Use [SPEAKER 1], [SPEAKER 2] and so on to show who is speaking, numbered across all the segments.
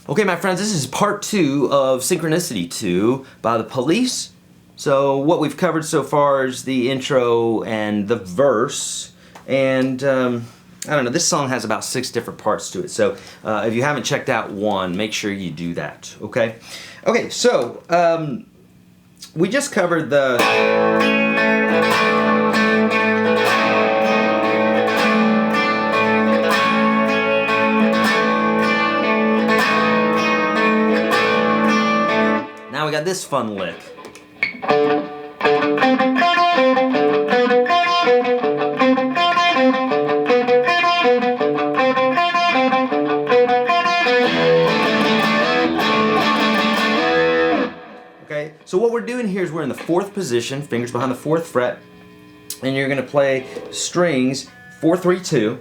[SPEAKER 1] Okay, my friends, this is part 2 of Synchronicity 2 by the Police. So what we've covered so far is the intro and the verse, and I don't know, this song has about 6 different parts to it, so if you haven't checked out one, make sure you do that, okay? Okay, so we just covered the... Now we got this fun lick. Okay, so what we're doing here is we're in the 4th position, fingers behind the 4th fret, and you're going to play strings 4, 3, 2,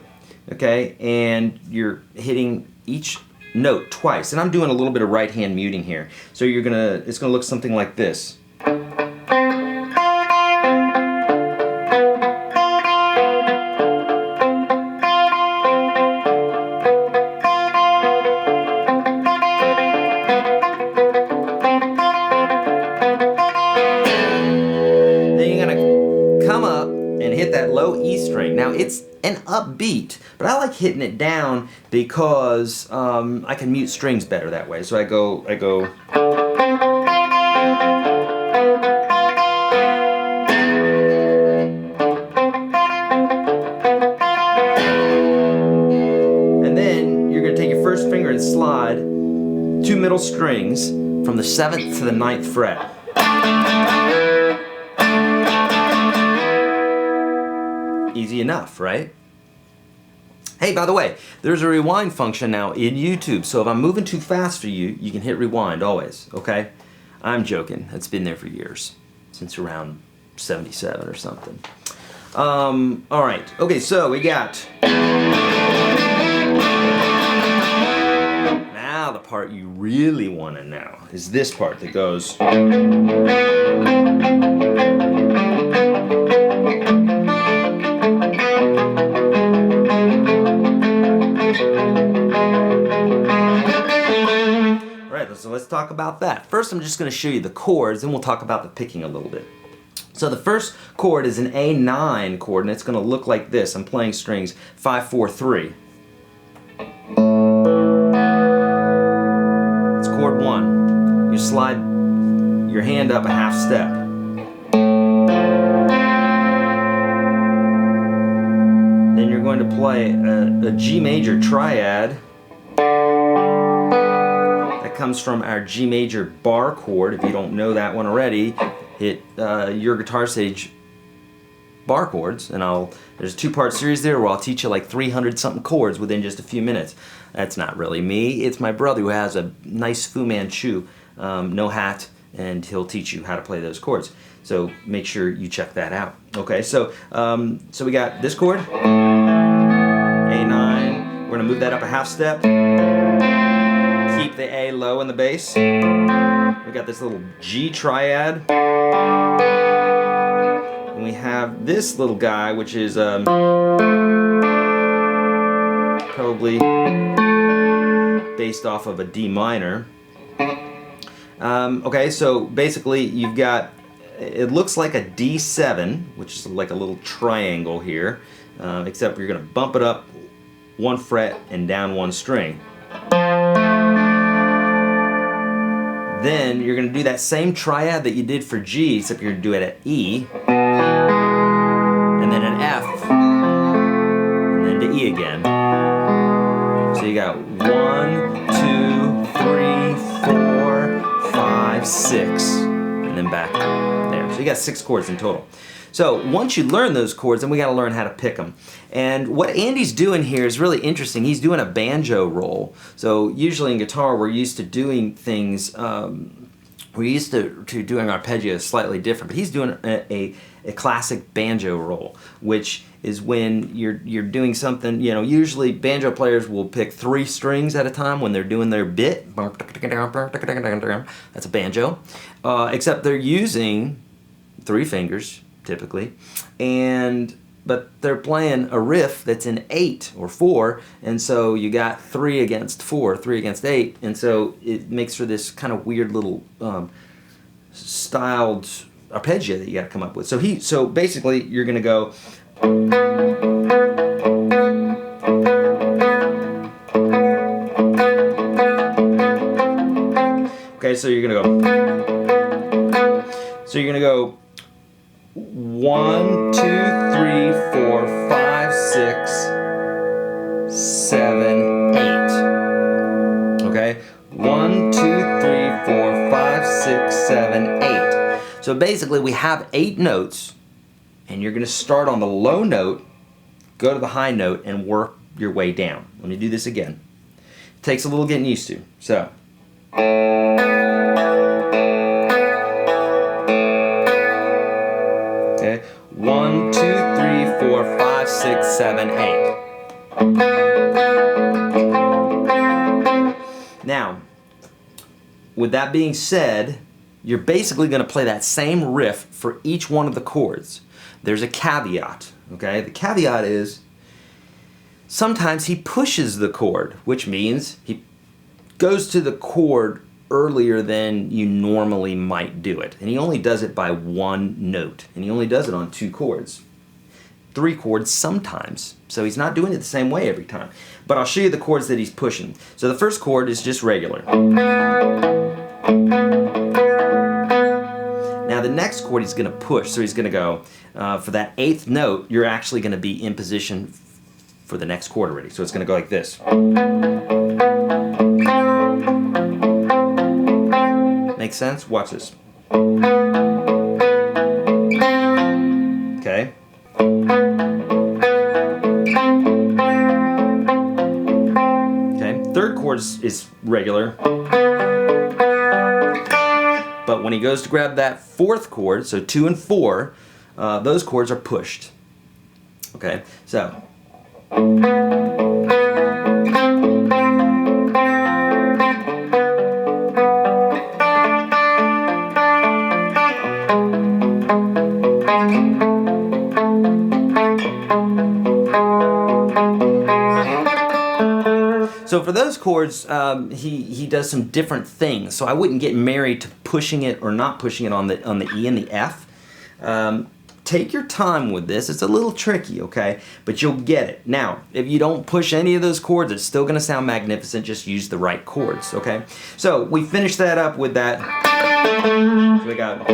[SPEAKER 1] okay, and you're hitting each note twice, and I'm doing a little bit of right hand muting here, so it's gonna look something like this. Then you're gonna come up and hit that low E string. Now it's an upbeat, but I like hitting it down because I can mute strings better that way. So I go. And then you're gonna take your first finger and slide 2 middle strings from the 7th to the 9th fret. Easy enough, right? Hey, by the way, there's a rewind function now in YouTube, so if I'm moving too fast for you, you can hit rewind always, okay? I'm joking. It's been there for years, since around 77 or something. All right. Okay, so we got... Now the part you really want to know is this part that goes... So let's talk about that. First, I'm just going to show you the chords, then we'll talk about the picking a little bit. So the first chord is an A9 chord, and it's going to look like this. I'm playing strings 5, 4, 3. It's chord 1. You slide your hand up a half step. Then you're going to play a G major triad. Comes from our G major bar chord. If you don't know that one already, hit YourGuitarSage bar chords, and there's a 2-part series there where I'll teach you like 300 something chords within just a few minutes. That's not really me, it's my brother who has a nice Fu Manchu, no hat, and he'll teach you how to play those chords. So make sure you check that out. Okay, so we got this chord, A9, we're gonna move that up a half step. Keep the A low in the bass. We got this little G triad. And we have this little guy, which is probably based off of a D minor. Okay, so basically you've got, it looks like a D7, which is like a little triangle here, except you're going to bump it up 1 fret and down 1 string. Then you're going to do that same triad that you did for G, except you're going to do it at E, and then an F, and then to E again. So you got 1, 2, 3, 4, 5, 6, and then back there. So you got 6 chords in total. So once you learn those chords, then we got to learn how to pick them. And what Andy's doing here is really interesting. He's doing a banjo roll. So usually in guitar, we're used to doing things, we're used to doing arpeggios slightly different, but he's doing a classic banjo roll, which is when you're doing something, you know, usually banjo players will pick 3 strings at a time when they're doing their bit. That's a banjo. Except they're using 3 fingers typically, but they're playing a riff that's in 8 or 4, and so you got 3 against 4, 3 against 8, and so it makes for this kind of weird little styled arpeggio that you got to come up with. So basically you're going to go. Okay, so you're going to go. So you're going to go 1, 2, 3, 4, 5, 6, 7, 8. Okay? 1, 2, 3, 4, 5, 6, 7, 8. So basically we have 8 notes, and you're going to start on the low note, go to the high note, and work your way down. Let me do this again. It takes a little getting used to. So. Okay. 1, 2, 3, 4, 5, 6, 7, 8. Now, with that being said, you're basically going to play that same riff for each one of the chords. There's a caveat, okay? The caveat is sometimes he pushes the chord, which means he goes to the chord earlier than you normally might do it. And he only does it by 1 note. And he only does it on 2 chords. 3 chords sometimes. So he's not doing it the same way every time. But I'll show you the chords that he's pushing. So the first chord is just regular. Now the next chord he's going to push. So he's going to go, for that 8th note, you're actually going to be in position for the next chord already. So it's going to go like this. Make sense? Watch this. Okay. Okay. 3rd chord is regular. But when he goes to grab that 4th chord, so 2 and 4, those chords are pushed. Okay. So. So for those chords, he does some different things. So I wouldn't get married to pushing it or not pushing it on the E and the F. Take your time with this. It's a little tricky, okay? But you'll get it. Now, if you don't push any of those chords, it's still going to sound magnificent. Just use the right chords, okay? So we finished that up with that. So we got.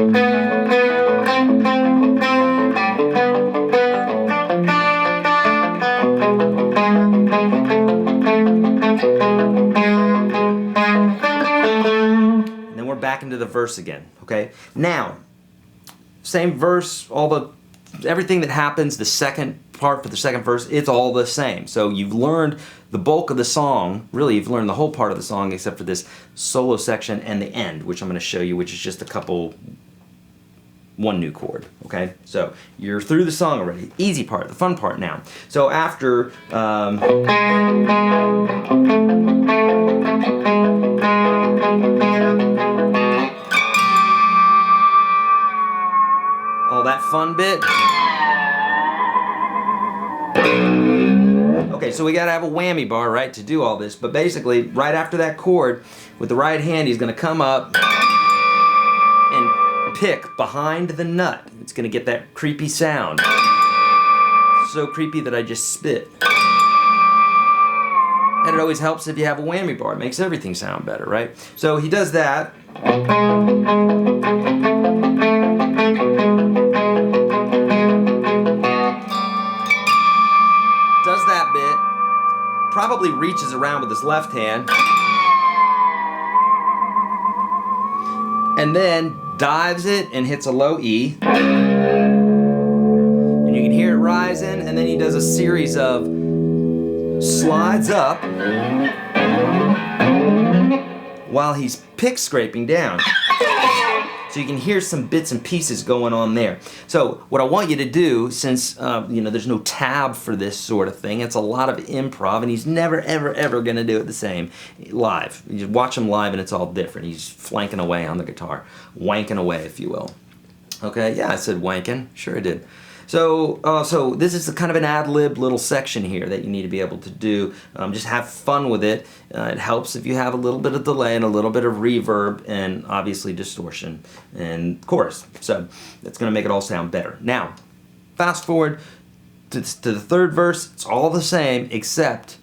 [SPEAKER 1] And then we're back into the verse again, okay? Now, same verse, everything that happens, the second part for the second verse, it's all the same. So you've learned the bulk of the song. Really, you've learned the whole part of the song except for this solo section and the end, which I'm going to show you, which is just one new chord, okay? So you're through the song already. Easy part, the fun part now. So after all that fun bit. Okay, so we gotta have a whammy bar, right, to do all this. But basically, right after that chord, with the right hand, he's gonna come up and pick behind the nut. It's gonna get that creepy sound. So creepy that I just spit. And it always helps if you have a whammy bar. It makes everything sound better, right? So he does that. Does that bit. Probably reaches around with his left hand. And then dives it and hits a low E. And you can hear it rising, and then he does a series of slides up while he's pick scraping down. So you can hear some bits and pieces going on there. So what I want you to do, since there's no tab for this sort of thing, it's a lot of improv, and he's never, ever, ever going to do it the same live. You just watch him live, and it's all different. He's flanking away on the guitar, wanking away, if you will. Okay, yeah, I said wanking. Sure I did. So this is kind of an ad-lib little section here that you need to be able to do. Just have fun with it. It helps if you have a little bit of delay and a little bit of reverb and obviously distortion and chorus. So that's going to make it all sound better. Now, fast forward to the third verse. It's all the same except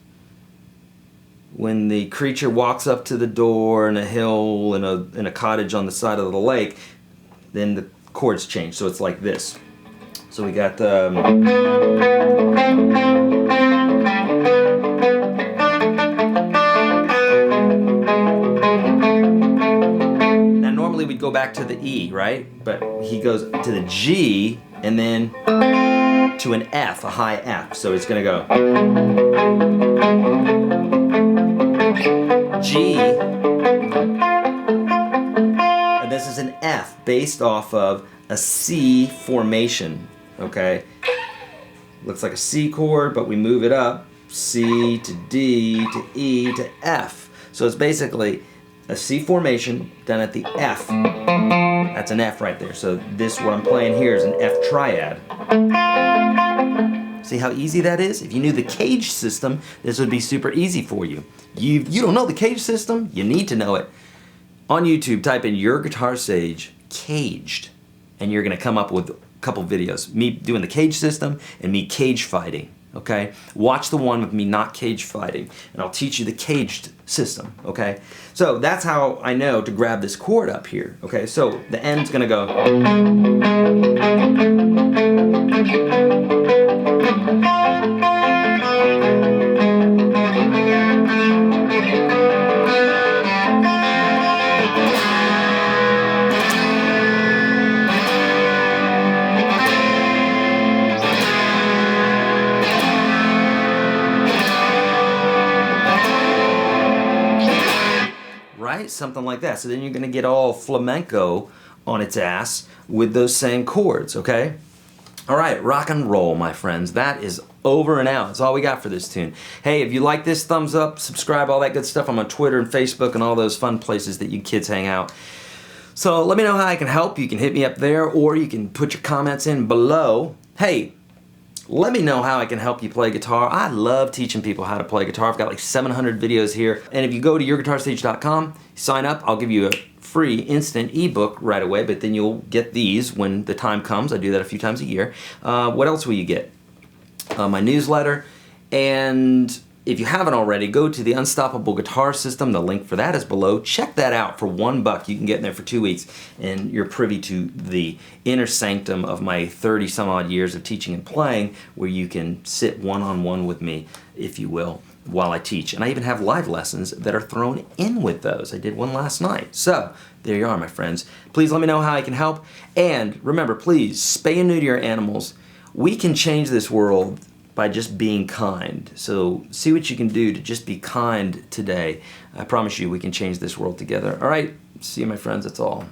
[SPEAKER 1] when the creature walks up to the door in a hill in a cottage on the side of the lake, then the chords change. So it's like this. So we got the now normally we'd go back to the E, right? But he goes to the G and then to an F, a high F. So it's gonna go G, and this is an F based off of a C formation. Okay, looks like a C chord, but we move it up, C to D to E to F. So it's basically a C formation done at the F. That's an F right there. So this, what I'm playing here, is an F triad. See how easy that is? If you knew the cage system, this would be super easy for you. You don't know the cage system? You need to know it. On YouTube, type in YourGuitarSage Caged, and you're gonna come up with a couple videos. Me doing the cage system and me cage fighting, okay? Watch the one with me not cage fighting, and I'll teach you the caged system, okay? So that's how I know to grab this chord up here, okay? So the end's gonna go. Right? Something like that. So then you're going to get all flamenco on its ass with those same chords, okay? All right, rock and roll, my friends. That is over and out. That's all we got for this tune. Hey, if you like this, thumbs up, subscribe, all that good stuff. I'm on Twitter and Facebook and all those fun places that you kids hang out. So let me know how I can help. You can hit me up there, or you can put your comments in below. Hey, let me know how I can help you play guitar. I love teaching people how to play guitar. I've got like 700 videos here. And if you go to YourGuitarSage.com, sign up, I'll give you a free instant ebook right away, but then you'll get these when the time comes. I do that a few times a year. What else will you get? My newsletter. And if you haven't already, go to the Unstoppable Guitar System. The link for that is below. Check that out for $1. You can get in there for 2 weeks, and you're privy to the inner sanctum of my 30 some odd years of teaching and playing, where you can sit one-on-one with me, if you will, while I teach. And I even have live lessons that are thrown in with those. I did one last night. So there you are, my friends. Please let me know how I can help. And remember, please, spay and neuter your animals. We can change this world by just being kind. So see what you can do to just be kind today. I promise you we can change this world together. All right, see you, my friends, that's all.